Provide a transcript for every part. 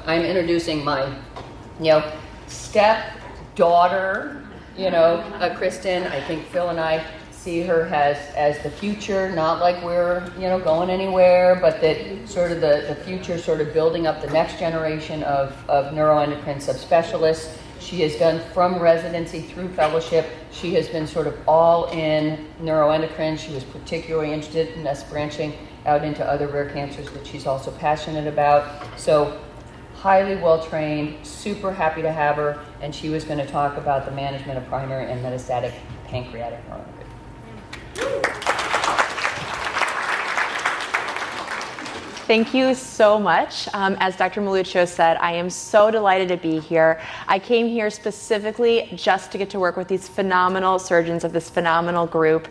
I'm introducing my, stepdaughter, Kristen. I think Phil and I see her as the future, not like we're, going anywhere, but that sort of the future, sort of building up the next generation of neuroendocrine subspecialists. She has done from residency through fellowship. She has been sort of all in neuroendocrine. She was particularly interested in us branching out into other rare cancers that she's also passionate about. So highly well-trained, super happy to have her, and she was going to talk about the management of primary and metastatic pancreatic neuroendocrine. Thank you so much. As Dr. Maluccio said, I am so delighted to be here. I came here specifically just to get to work with these phenomenal surgeons of this phenomenal group.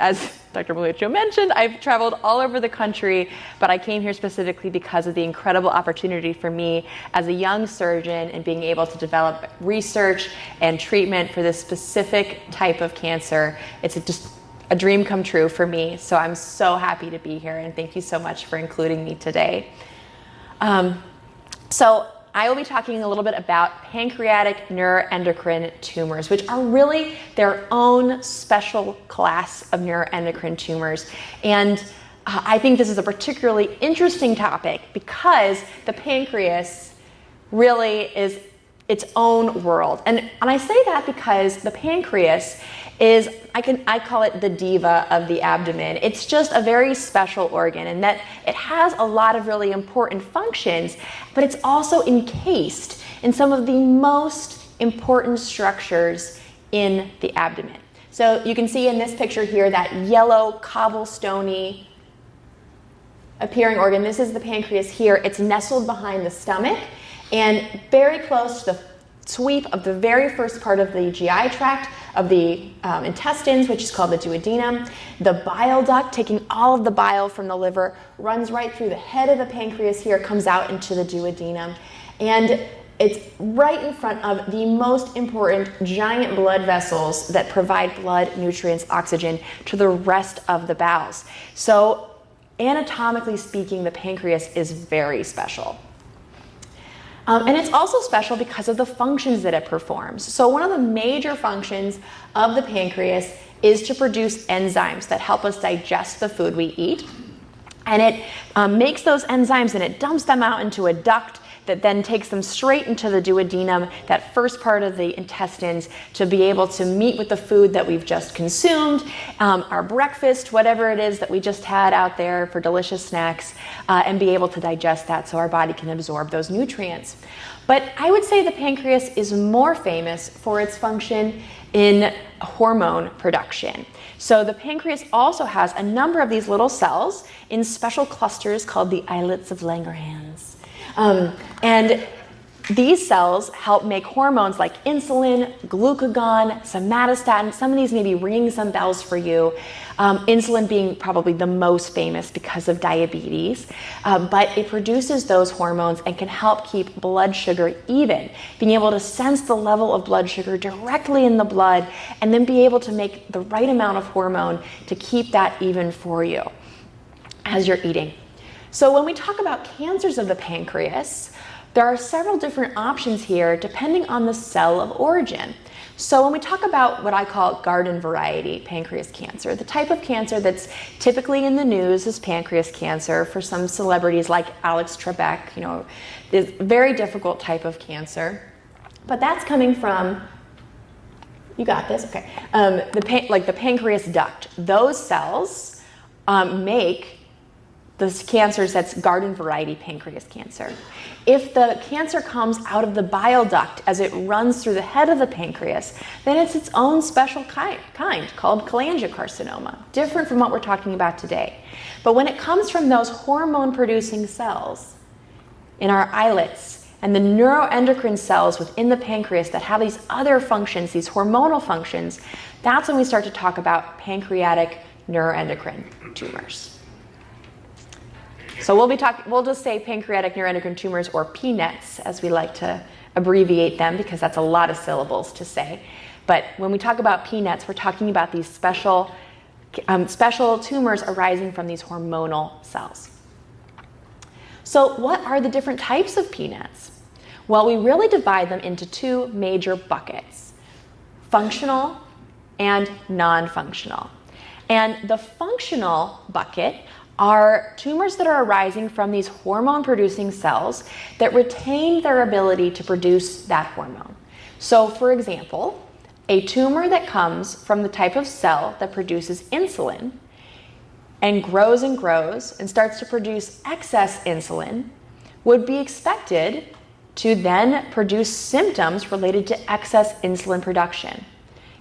As Dr. Maluccio mentioned, I've traveled all over the country, but I came here specifically because of the incredible opportunity for me as a young surgeon and being able to develop research and treatment for this specific type of cancer. It's just a dream come true for me. So I'm so happy to be here, and thank you so much for including me today. So I will be talking a little bit about pancreatic neuroendocrine tumors, which are really their own special class of neuroendocrine tumors. And I think this is a particularly interesting topic because the pancreas really is its own world. And I say that because the pancreas is, I call it the diva of the abdomen. It's just a very special organ in that it has a lot of really important functions, but it's also encased in some of the most important structures in the abdomen. So you can see in this picture here that yellow cobblestone-y appearing organ. This is the pancreas here. It's nestled behind the stomach and very close to the sweep of the very first part of the GI tract of the intestines, which is called the duodenum. The bile duct, taking all of the bile from the liver, runs right through the head of the pancreas here, comes out into the duodenum. And it's right in front of the most important giant blood vessels that provide blood, nutrients, oxygen to the rest of the bowels. So anatomically speaking, the pancreas is very special. And it's also special because of the functions that it performs. So one of the major functions of the pancreas is to produce enzymes that help us digest the food we eat. And it makes those enzymes and it dumps them out into a duct that then takes them straight into the duodenum, that first part of the intestines, to be able to meet with the food that we've just consumed, our breakfast, whatever it is that we just had out there for delicious snacks, and be able to digest that so our body can absorb those nutrients. But I would say the pancreas is more famous for its function in hormone production. So the pancreas also has a number of these little cells in special clusters called the islets of Langerhans. And these cells help make hormones like insulin, glucagon, somatostatin. Some of these may be ringing some bells for you. Insulin being probably the most famous because of diabetes. But it produces those hormones and can help keep blood sugar even, being able to sense the level of blood sugar directly in the blood and then be able to make the right amount of hormone to keep that even for you as you're eating. So when we talk about cancers of the pancreas, there are several different options here depending on the cell of origin. So when we talk about what I call garden variety pancreas cancer, the type of cancer that's typically in the news is pancreas cancer for some celebrities like Alex Trebek, is a very difficult type of cancer. But that's coming from, you got this, okay, the pancreas duct. Those cells make the cancers that's garden variety pancreas cancer. If the cancer comes out of the bile duct as it runs through the head of the pancreas, then it's its own special kind called cholangiocarcinoma, different from what we're talking about today. But when it comes from those hormone-producing cells in our islets and the neuroendocrine cells within the pancreas that have these other functions, these hormonal functions, that's when we start to talk about pancreatic neuroendocrine tumors. So we'll just say pancreatic neuroendocrine tumors, or PNETs, as we like to abbreviate them, because that's a lot of syllables to say. But when we talk about PNETs, we're talking about these special tumors arising from these hormonal cells. So what are the different types of PNETs? Well, we really divide them into two major buckets, functional and non-functional. And the functional bucket are tumors that are arising from these hormone-producing cells that retain their ability to produce that hormone. So, for example, a tumor that comes from the type of cell that produces insulin and grows and starts to produce excess insulin would be expected to then produce symptoms related to excess insulin production.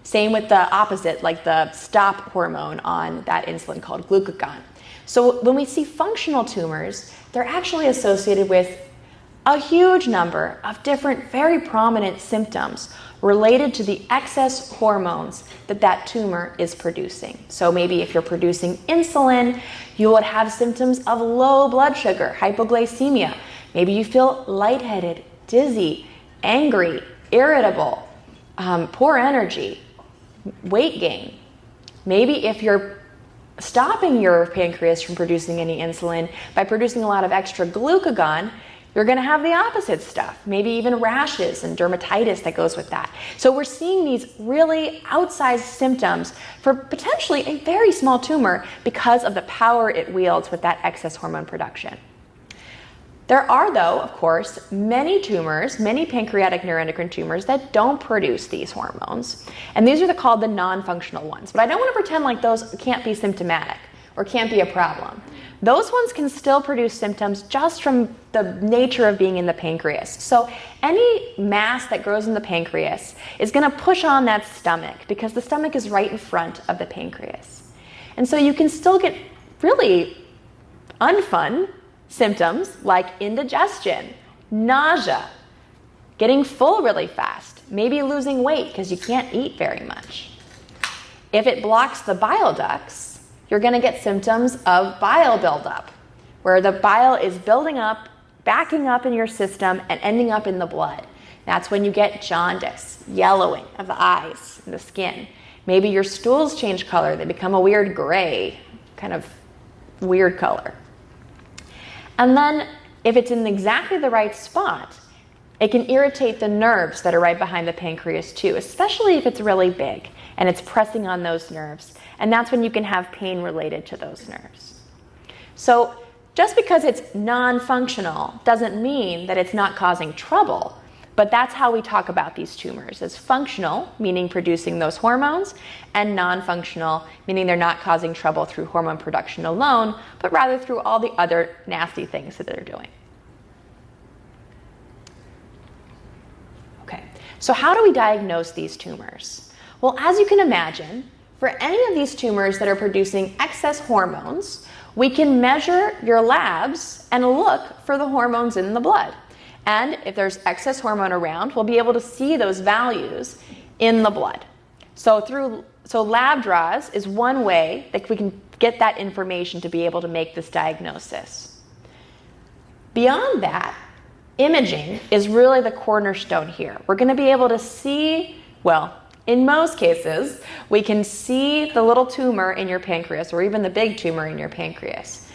Same with the opposite, like the stop hormone on that insulin called glucagon. So when we see functional tumors, they're actually associated with a huge number of different, very prominent symptoms related to the excess hormones that tumor is producing. So maybe if you're producing insulin, you would have symptoms of low blood sugar, hypoglycemia. Maybe you feel lightheaded, dizzy, angry, irritable, poor energy, weight gain. Maybe if you're stopping your pancreas from producing any insulin by producing a lot of extra glucagon, you're going to have the opposite stuff, maybe even rashes and dermatitis that goes with that. So we're seeing these really outsized symptoms for potentially a very small tumor because of the power it wields with that excess hormone production. There are, though, of course, many tumors, many pancreatic neuroendocrine tumors that don't produce these hormones. And these are called the non-functional ones. But I don't want to pretend like those can't be symptomatic or can't be a problem. Those ones can still produce symptoms just from the nature of being in the pancreas. So any mass that grows in the pancreas is going to push on that stomach because the stomach is right in front of the pancreas. And so you can still get really unfun symptoms like indigestion, nausea, getting full really fast, maybe losing weight because you can't eat very much. If it blocks the bile ducts, you're going to get symptoms of bile buildup, where the bile is building up, backing up in your system, and ending up in the blood. That's when you get jaundice, yellowing of the eyes and the skin. Maybe your stools change color. They become a weird gray, kind of weird color. And then if it's in exactly the right spot, it can irritate the nerves that are right behind the pancreas too, especially if it's really big and it's pressing on those nerves. And that's when you can have pain related to those nerves. So just because it's non-functional doesn't mean that it's not causing trouble, but that's how we talk about these tumors, as functional, meaning producing those hormones, and non-functional, meaning they're not causing trouble through hormone production alone, but rather through all the other nasty things that they're doing. Okay, so how do we diagnose these tumors? Well, as you can imagine, for any of these tumors that are producing excess hormones, we can measure your labs and look for the hormones in the blood. And if there's excess hormone around, we'll be able to see those values in the blood. So lab draws is one way that we can get that information to be able to make this diagnosis. Beyond that, imaging is really the cornerstone here. We're going to be able to see, well, in most cases, we can see the little tumor in your pancreas or even the big tumor in your pancreas.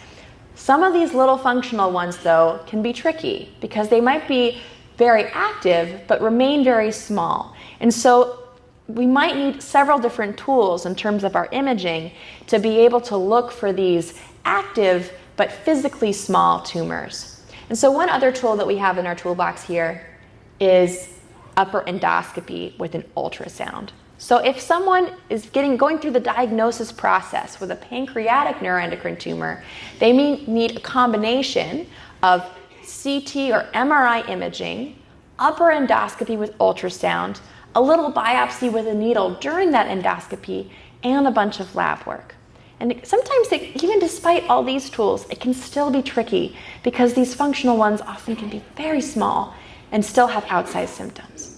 Some of these little functional ones, though, can be tricky because they might be very active but remain very small. And so we might need several different tools in terms of our imaging to be able to look for these active but physically small tumors. And so one other tool that we have in our toolbox here is upper endoscopy with an ultrasound. So if someone is going through the diagnosis process with a pancreatic neuroendocrine tumor, they may need a combination of CT or MRI imaging, upper endoscopy with ultrasound, a little biopsy with a needle during that endoscopy, and a bunch of lab work. And sometimes, even despite all these tools, it can still be tricky because these functional ones often can be very small and still have outsized symptoms.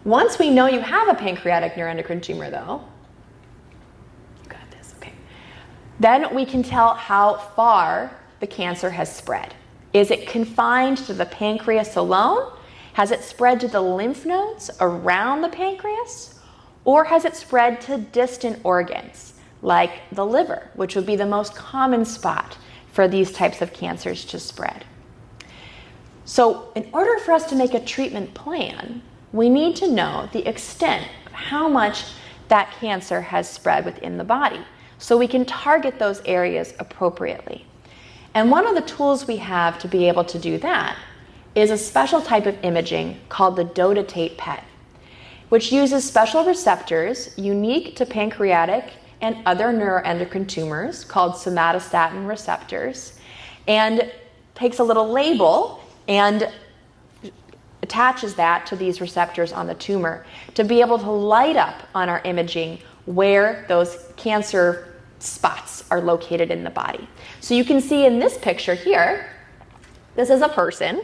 Once we know you have a pancreatic neuroendocrine tumor, though, you got this, okay, then we can tell how far the cancer has spread. Is it confined to the pancreas alone? Has it spread to the lymph nodes around the pancreas? Or has it spread to distant organs, like the liver, which would be the most common spot for these types of cancers to spread. So in order for us to make a treatment plan, we need to know the extent of how much that cancer has spread within the body, so we can target those areas appropriately. And one of the tools we have to be able to do that is a special type of imaging called the dotatate PET, which uses special receptors unique to pancreatic and other neuroendocrine tumors called somatostatin receptors, and takes a little label and attaches that to these receptors on the tumor to be able to light up on our imaging where those cancer spots are located in the body. So you can see in this picture here, this is a person.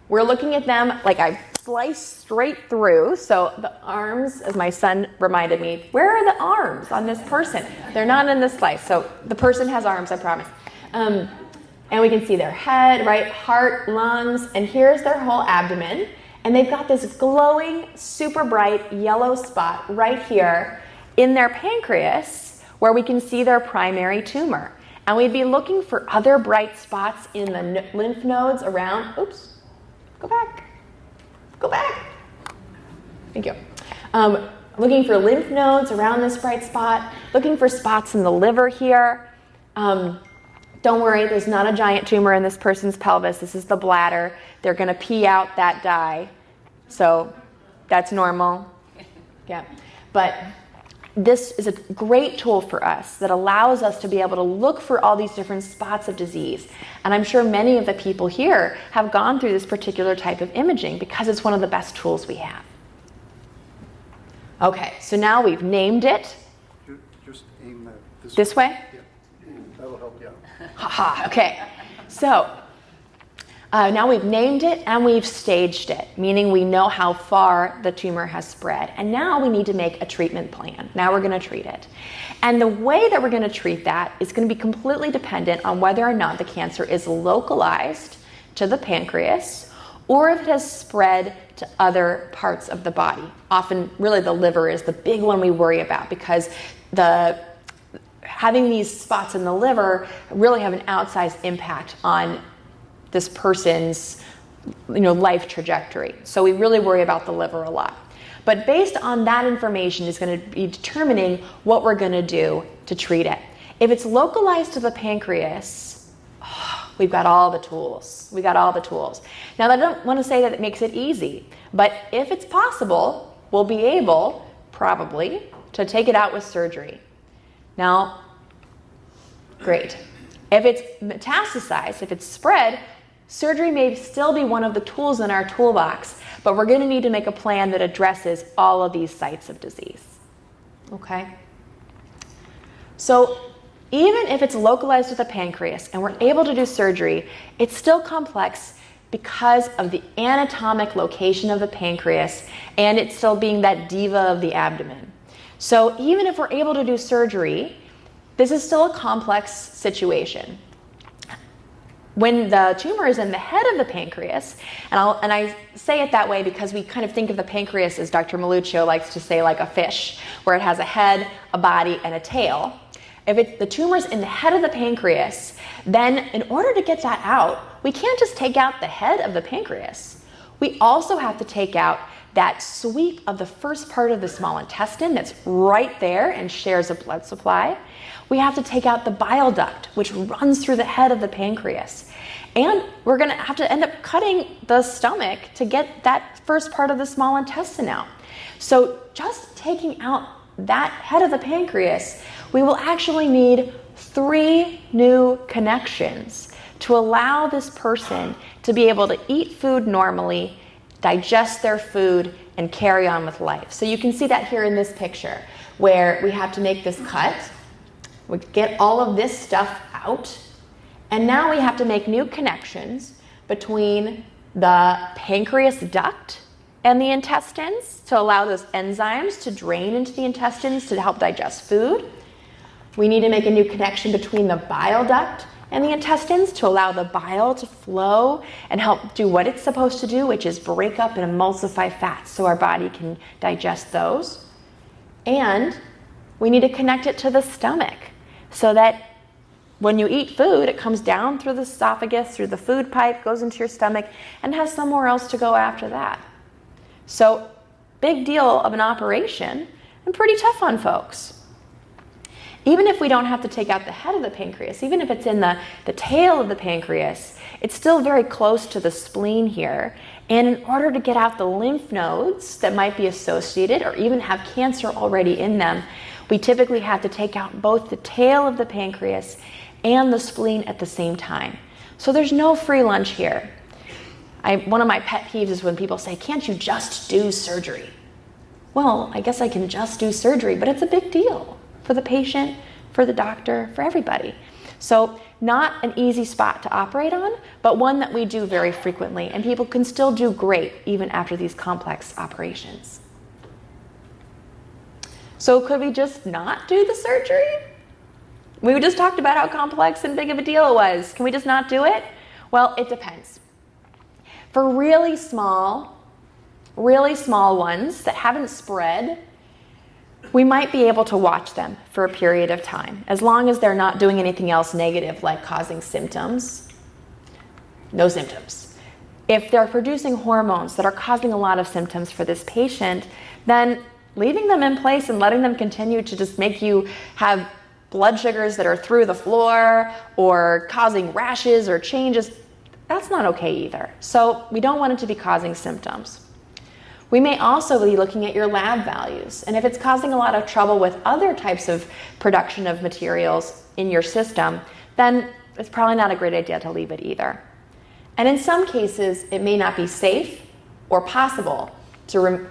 We're looking at them like I sliced straight through. So the arms, as my son reminded me, where are the arms on this person? They're not in this slice. So the person has arms, I promise. And we can see their head, right? Heart, lungs, and here's their whole abdomen. And they've got this glowing, super bright yellow spot right here in their pancreas where we can see their primary tumor. And we'd be looking for other bright spots in the lymph nodes around. Oops, go back. Go back. Thank you. Looking for lymph nodes around this bright spot, looking for spots in the liver here. Don't worry, there's not a giant tumor in this person's pelvis. This is the bladder. They're going to pee out that dye. So that's normal. Yeah. But this is a great tool for us that allows us to be able to look for all these different spots of disease. And I'm sure many of the people here have gone through this particular type of imaging because it's one of the best tools we have. Okay, so now we've named it. Just aim that this way? Yeah, that'll help you out. Haha, okay. So now we've named it and we've staged it, meaning we know how far the tumor has spread. And now we need to make a treatment plan. Now we're going to treat it. And the way that we're going to treat that is going to be completely dependent on whether or not the cancer is localized to the pancreas or if it has spread to other parts of the body. Often, really, the liver is the big one we worry about because having these spots in the liver really have an outsized impact on this person's life trajectory. So we really worry about the liver a lot. But based on that information is going to be determining what we're going to do to treat it. If it's localized to the pancreas, we've got all the tools. We got all the tools. Now, I don't want to say that it makes it easy, but if it's possible, we'll be able, probably, to take it out with surgery. Now, great. If it's metastasized, if it's spread, surgery may still be one of the tools in our toolbox, but we're going to need to make a plan that addresses all of these sites of disease. Okay? So even if it's localized to the pancreas and we're able to do surgery, it's still complex because of the anatomic location of the pancreas and it still being that diva of the abdomen. So even if we're able to do surgery, this is still a complex situation. When the tumor is in the head of the pancreas, and I say it that way because we kind of think of the pancreas as Dr. Maluccio likes to say like a fish, where it has a head, a body, and a tail. If the tumor's in the head of the pancreas, then in order to get that out, we can't just take out the head of the pancreas. We also have to take out that sweep of the first part of the small intestine that's right there and shares a blood supply. We have to take out the bile duct, which runs through the head of the pancreas. And we're going to have to end up cutting the stomach to get that first part of the small intestine out. So just taking out that head of the pancreas, we will actually need 3 new connections to allow this person to be able to eat food normally, digest their food, and carry on with life. So you can see that here in this picture, where we have to make this cut. We get all of this stuff out, and now we have to make new connections between the pancreas duct and the intestines to allow those enzymes to drain into the intestines to help digest food. We need to make a new connection between the bile duct and the intestines to allow the bile to flow and help do what it's supposed to do, which is break up and emulsify fats so our body can digest those. And we need to connect it to the stomach so that when you eat food, it comes down through the esophagus, through the food pipe, goes into your stomach, and has somewhere else to go after that. So, big deal of an operation, and pretty tough on folks. Even if we don't have to take out the head of the pancreas, even if it's in the tail of the pancreas, it's still very close to the spleen here. And in order to get out the lymph nodes that might be associated or even have cancer already in them, we typically have to take out both the tail of the pancreas and the spleen at the same time. So there's no free lunch here. One of my pet peeves is when people say, can't you just do surgery? Well, I guess I can just do surgery, but it's a big deal for the patient, for the doctor, for everybody. So not an easy spot to operate on, but one that we do very frequently, and people can still do great even after these complex operations. So could we just not do the surgery? We just talked about how complex and big of a deal it was. Can we just not do it? Well, it depends. For really small ones that haven't spread, we might be able to watch them for a period of time, as long as they're not doing anything else negative like causing symptoms. No symptoms. If they're producing hormones that are causing a lot of symptoms for this patient, then leaving them in place and letting them continue to just make you have blood sugars that are through the floor or causing rashes or changes, that's not okay either. So we don't want it to be causing symptoms. We may also be looking at your lab values, and if it's causing a lot of trouble with other types of production of materials in your system, then it's probably not a great idea to leave it either. And in some cases, it may not be safe or possible to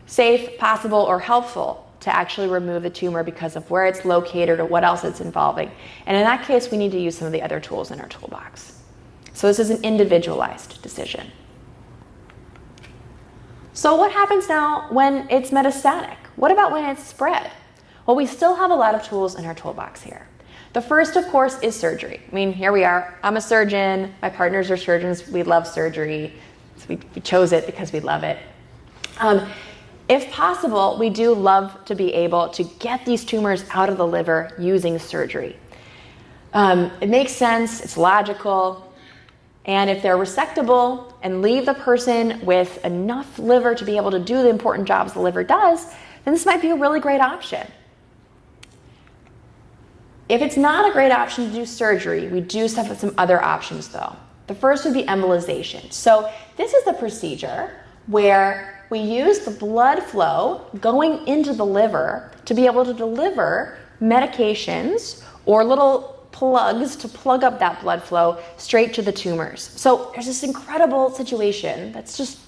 safe, possible, or helpful to actually remove the tumor because of where it's located or what else it's involving. And in that case, we need to use some of the other tools in our toolbox. So this is an individualized decision. So what happens now when it's metastatic? What about when it's spread? Well, we still have a lot of tools in our toolbox here. The first, of course, is surgery. I mean, here we are. I'm a surgeon. My partners are surgeons. We love surgery. So we chose it because we love it. If possible, we do love to be able to get these tumors out of the liver using surgery. It makes sense. It's logical. And if they're resectable and leave the person with enough liver to be able to do the important jobs the liver does, then this might be a really great option. If it's not a great option to do surgery, we do have some other options though. The first would be embolization. So this is the procedure where we use the blood flow going into the liver to be able to deliver medications or little plugs to plug up that blood flow straight to the tumors. So there's this incredible situation that's just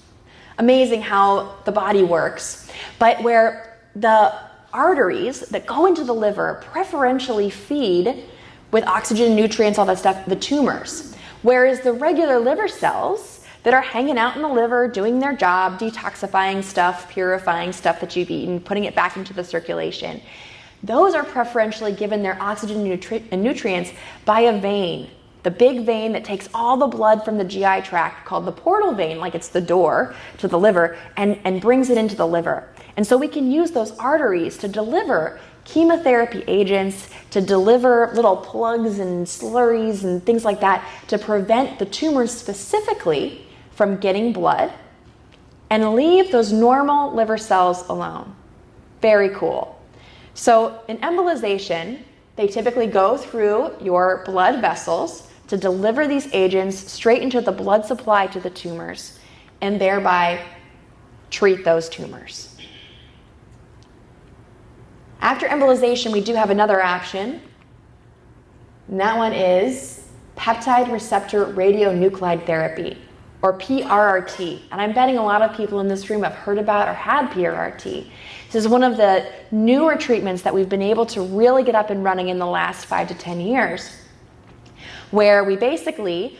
amazing how the body works, but where the arteries that go into the liver preferentially feed with oxygen, nutrients, all that stuff, the tumors. Whereas the regular liver cells that are hanging out in the liver, doing their job, detoxifying stuff, purifying stuff that you've eaten, putting it back into the circulation, those are preferentially given their oxygen and nutrients by a vein, the big vein that takes all the blood from the GI tract, called the portal vein, like it's the door to the liver, and brings it into the liver. And so we can use those arteries to deliver chemotherapy agents, to deliver little plugs and slurries and things like that to prevent the tumors specifically from getting blood and leave those normal liver cells alone. Very cool. So in embolization, they typically go through your blood vessels to deliver these agents straight into the blood supply to the tumors and thereby treat those tumors. After embolization, we do have another option, and that one is peptide receptor radionuclide therapy, or PRRT. And I'm betting a lot of people in this room have heard about or had PRRT. This is one of the newer treatments that we've been able to really get up and running in the last 5 to 10 years, where we basically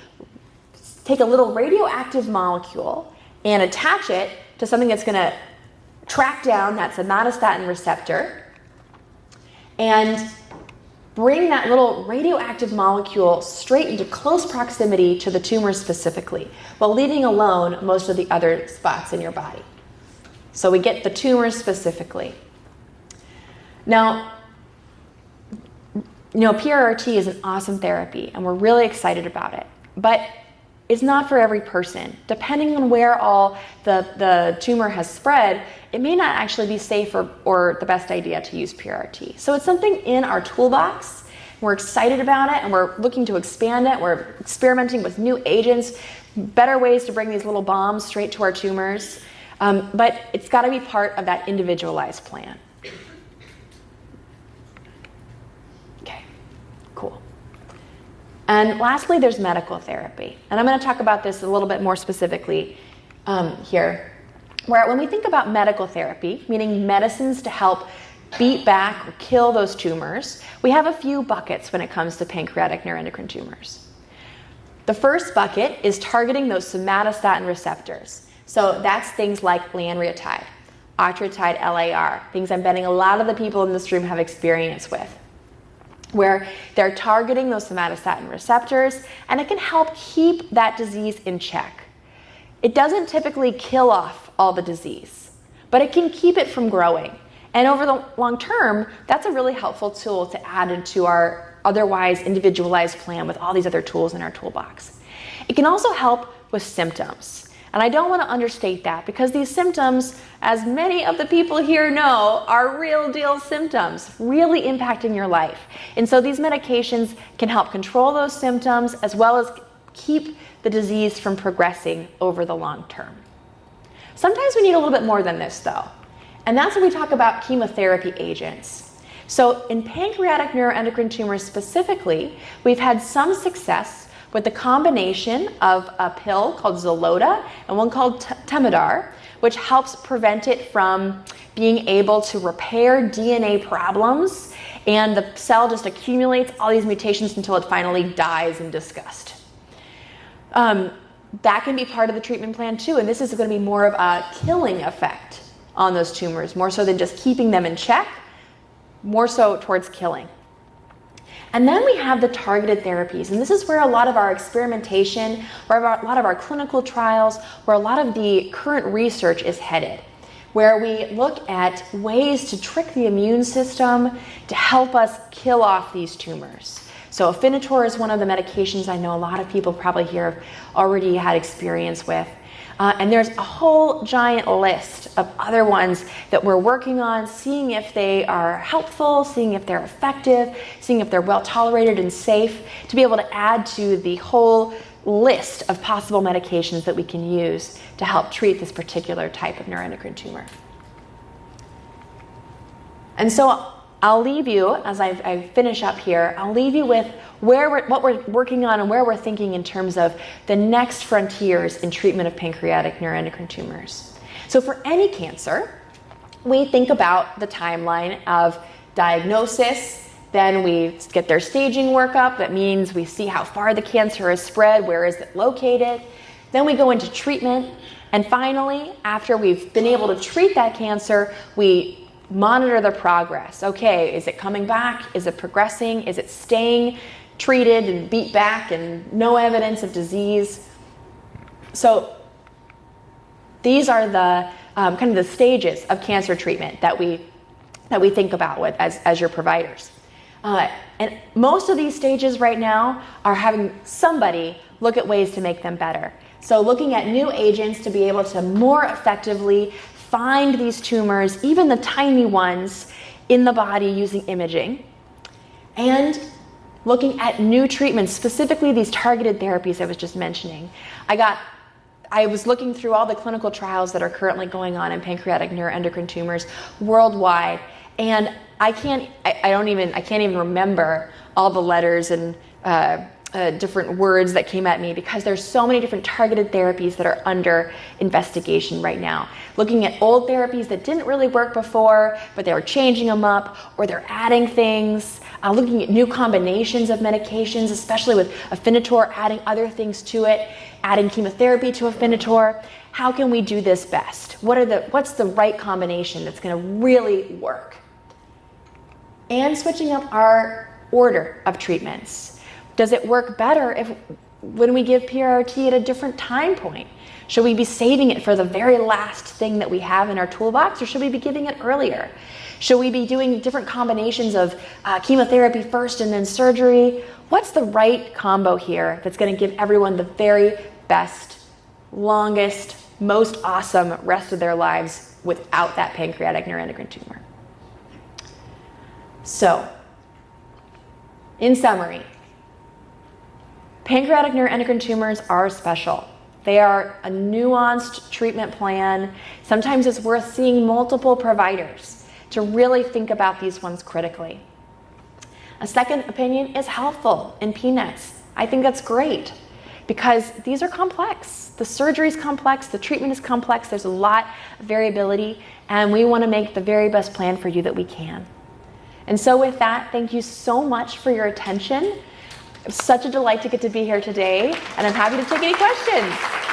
take a little radioactive molecule and attach it to something that's going to track down that somatostatin receptor and bring that little radioactive molecule straight into close proximity to the tumor specifically, while leaving alone most of the other spots in your body. So we get the tumors specifically. Now, PRRT is an awesome therapy and we're really excited about it, but it's not for every person. Depending on where all the tumor has spread, it may not actually be safe or the best idea to use PRRT. So it's something in our toolbox. We're excited about it and we're looking to expand it. We're experimenting with new agents, better ways to bring these little bombs straight to our tumors. But it's got to be part of that individualized plan. Okay, cool. And lastly, there's medical therapy. And I'm going to talk about this a little bit more specifically here. Where when we think about medical therapy, meaning medicines to help beat back or kill those tumors, we have a few buckets when it comes to pancreatic neuroendocrine tumors. The first bucket is targeting those somatostatin receptors. So that's things like lanreotide, octreotide LAR, things I'm betting a lot of the people in this room have experience with, where they're targeting those somatostatin receptors and it can help keep that disease in check. It doesn't typically kill off all the disease, but it can keep it from growing. And over the long term, that's a really helpful tool to add into our otherwise individualized plan with all these other tools in our toolbox. It can also help with symptoms. And I don't want to understate that because these symptoms, as many of the people here know, are real deal symptoms, really impacting your life. And so these medications can help control those symptoms as well as keep the disease from progressing over the long term. Sometimes we need a little bit more than this though. And that's when we talk about chemotherapy agents. So in pancreatic neuroendocrine tumors specifically, we've had some success with the combination of a pill called Xeloda and one called Temodar, which helps prevent it from being able to repair DNA problems, and the cell just accumulates all these mutations until it finally dies in disgust. That can be part of the treatment plan too, and this is going to be more of a killing effect on those tumors, more so than just keeping them in check, more so towards killing. And then we have the targeted therapies, and this is where a lot of our experimentation, where a lot of our clinical trials, where a lot of the current research is headed, where we look at ways to trick the immune system to help us kill off these tumors. So Afinitor is one of the medications I know a lot of people probably here have already had experience with. And there's a whole giant list of other ones that we're working on, seeing if they are helpful, seeing if they're effective, seeing if they're well tolerated and safe, to be able to add to the whole list of possible medications that we can use to help treat this particular type of neuroendocrine tumor. And so I'll leave you, as I finish up here, I'll leave you with what we're working on and where we're thinking in terms of the next frontiers in treatment of pancreatic neuroendocrine tumors. So for any cancer, we think about the timeline of diagnosis, then we get their staging workup. That means we see how far the cancer has spread, where is it located. Then we go into treatment. And finally, after we've been able to treat that cancer, we monitor the progress. Okay, is it coming back? Is it progressing? Is it staying treated and beat back and no evidence of disease? So these are the kind of the stages of cancer treatment that we think about with as your providers. And most of these stages right now are having somebody look at ways to make them better. So looking at new agents to be able to more effectively find these tumors, even the tiny ones, in the body using imaging, and looking at new treatments, specifically these targeted therapies I was just mentioning. I was looking through all the clinical trials that are currently going on in pancreatic neuroendocrine tumors worldwide, and I can't even remember all the letters and different words that came at me, because there's so many different targeted therapies that are under investigation right now. Looking at old therapies that didn't really work before, but they were changing them up, or they're adding things. Looking at new combinations of medications, especially with Afinitor, adding other things to it, adding chemotherapy to Afinitor. How can we do this best? What's the right combination that's going to really work? And switching up our order of treatments. Does it work better when we give PRRT at a different time point? Should we be saving it for the very last thing that we have in our toolbox, or should we be giving it earlier? Should we be doing different combinations of chemotherapy first and then surgery? What's the right combo here that's going to give everyone the very best, longest, most awesome rest of their lives without that pancreatic neuroendocrine tumor? So, in summary, pancreatic neuroendocrine tumors are special. They are a nuanced treatment plan. Sometimes it's worth seeing multiple providers to really think about these ones critically. A second opinion is helpful in peanuts. I think that's great because these are complex. The surgery is complex, the treatment is complex, there's a lot of variability, and we want to make the very best plan for you that we can. And so with that, thank you so much for your attention. It was such a delight to get to be here today, and I'm happy to take any questions.